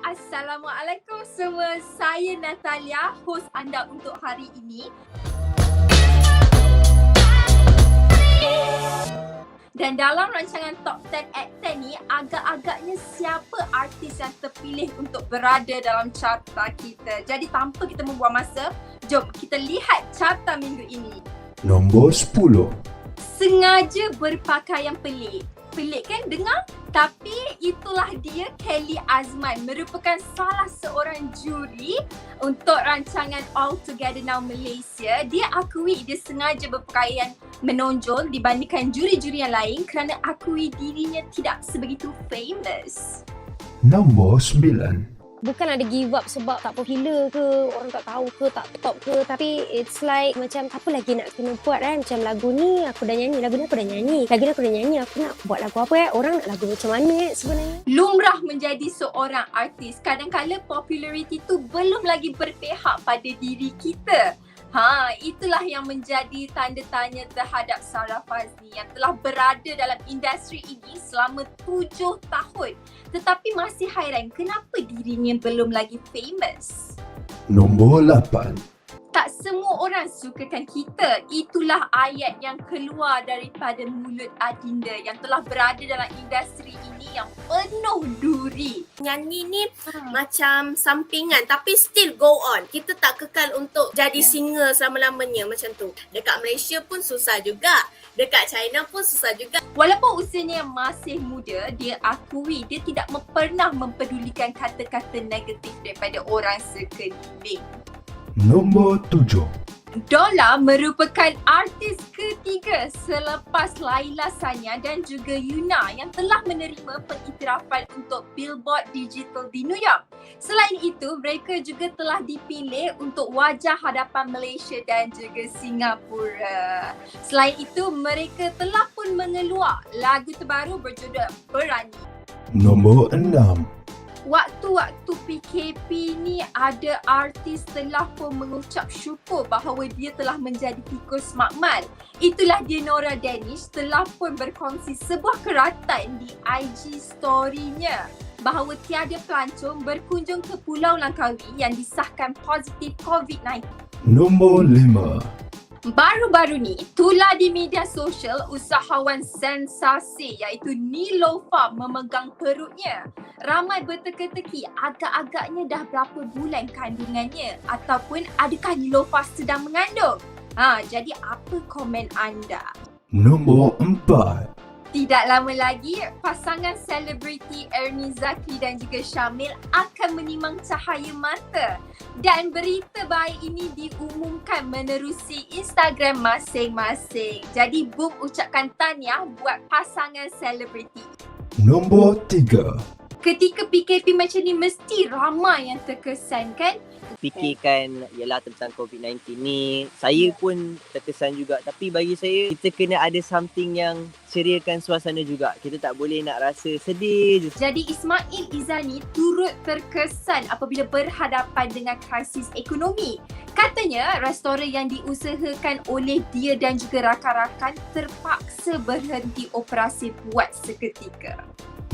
Assalamualaikum semua. Saya Natalia, hos anda untuk hari ini. Dan dalam rancangan Top 10 at 10 ni, agak-agaknya siapa artis yang terpilih untuk berada dalam carta kita. Jadi tanpa kita membuang masa, jom kita lihat carta minggu ini. Nombor 10. Sengaja berpakaian pelik. Pelik kan dengar? Tapi itulah dia, Kelly Azman merupakan salah seorang juri untuk rancangan All Together Now Malaysia. Dia akui dia sengaja berpakaian menonjol dibandingkan juri-juri yang lain kerana akui dirinya tidak sebegitu famous. Nombor 9. Bukan ada give up sebab tak popular ke, orang tak tahu ke, tak top ke. Tapi it's like macam apa lagi nak kena buat kan. Macam lagu ni aku dah nyanyi, lagu ni aku dah nyanyi. Lagu ni aku dah nyanyi, aku nak buat lagu apa orang nak lagu macam mana sebenarnya. Lumrah menjadi seorang artis. Kadang-kadang populariti tu belum lagi berpihak pada diri kita. Itulah yang menjadi tanda tanya terhadap Sarah Fazli yang telah berada dalam industri ini selama 7 tahun. Tetapi masih hairan kenapa dirinya belum lagi famous. Nombor 8. Tak semua orang sukakan kita. Itulah ayat yang keluar daripada mulut Adinda yang telah berada dalam industri ini yang penuh duri. Nyanyi ni macam sampingan tapi still go on. Kita tak kekal untuk jadi singer selama-lamanya macam tu. Dekat Malaysia pun susah juga. Dekat China pun susah juga. Walaupun usianya yang masih muda, dia akui dia tidak pernah mempedulikan kata-kata negatif daripada orang sekeliling. Nombor 7. Dola merupakan artis ketiga selepas Laila Sanya dan juga Yuna yang telah menerima pengiktirafan untuk Billboard Digital di New York. Selain itu, mereka juga telah dipilih untuk wajah hadapan Malaysia dan juga Singapura. Selain itu, mereka telah pun mengeluar lagu terbaru berjudul Berani. Nombor 6. Waktu-waktu PKP ni ada artis telah pun mengucap syukur bahawa dia telah menjadi tikus makmal. Itulah dia, Nora Danish telah pun berkongsi sebuah keratan di IG story-nya bahawa tiada pelancong berkunjung ke Pulau Langkawi yang disahkan positif COVID-19. Nombor 5. Baru-baru ni, tular di media sosial usahawan sensasi iaitu Niloufar memegang perutnya. Ramai berteka-teki agak-agaknya dah berapa bulan kandungannya ataupun adakah Niloufar sedang mengandung? Jadi apa komen anda? Nombor 4. Tidak lama lagi, pasangan selebriti Ernie Zakri dan juga Syamil akan menimang cahaya mata. Dan berita baik ini diumumkan menerusi Instagram masing-masing. Jadi boom ucapkan tahniah buat pasangan selebriti. Nombor 3. Ketika PKP macam ni mesti ramai yang terkesan kan? Fikirkan ialah tentang COVID-19 ni, saya pun terkesan juga, tapi bagi saya kita kena ada something yang ceriakan suasana juga. Kita tak boleh nak rasa sedih je. Jadi Ismail Izzani turut terkesan apabila berhadapan dengan krisis ekonomi. Katanya restoran yang diusahakan oleh dia dan juga rakan-rakan terpaksa berhenti operasi buat seketika.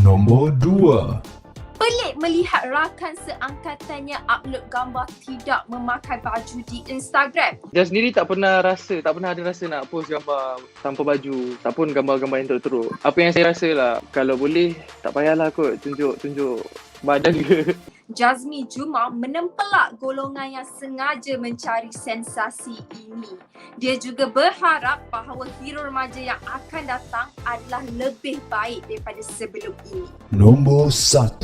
Nombor 2. Pelik melihat rakan seangkatannya upload gambar tidak memakai baju di Instagram. Dia sendiri tak pernah ada rasa nak post gambar tanpa baju, tak pun gambar-gambar yang teruk-teruk. Apa yang saya rasa lah, kalau boleh tak payahlah kot tunjuk badan ke. Jazmi Juma menempelak golongan yang sengaja mencari sensasi ini. Dia juga berharap bahawa hero remaja yang akan datang adalah lebih baik daripada sebelum ini. Nombor 1.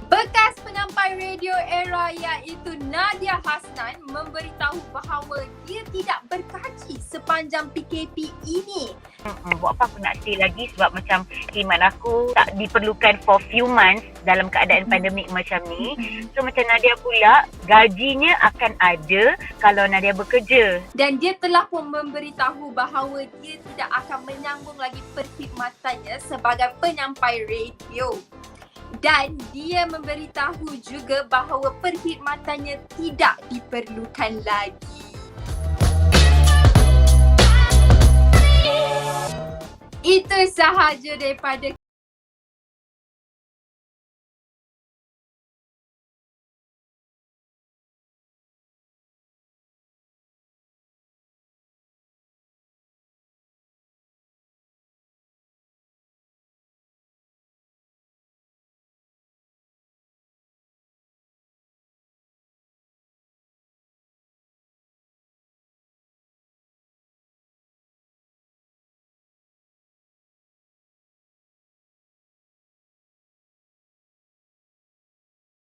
Bekas penyampai radio era iaitu Nadia Hasnan memberitahu bahawa dia tidak berkaji sepanjang PKP ini. Buat apa aku nak stay lagi sebab macam khidmat aku tak diperlukan for few months dalam keadaan pandemik macam ni. So macam Nadia pula gajinya akan ada kalau Nadia bekerja. Dan dia telah pun memberitahu bahawa dia tidak akan menyambung lagi perkhidmatannya sebagai penyampai radio. Dan dia memberitahu juga bahawa perkhidmatannya tidak diperlukan lagi. Itu sahaja daripada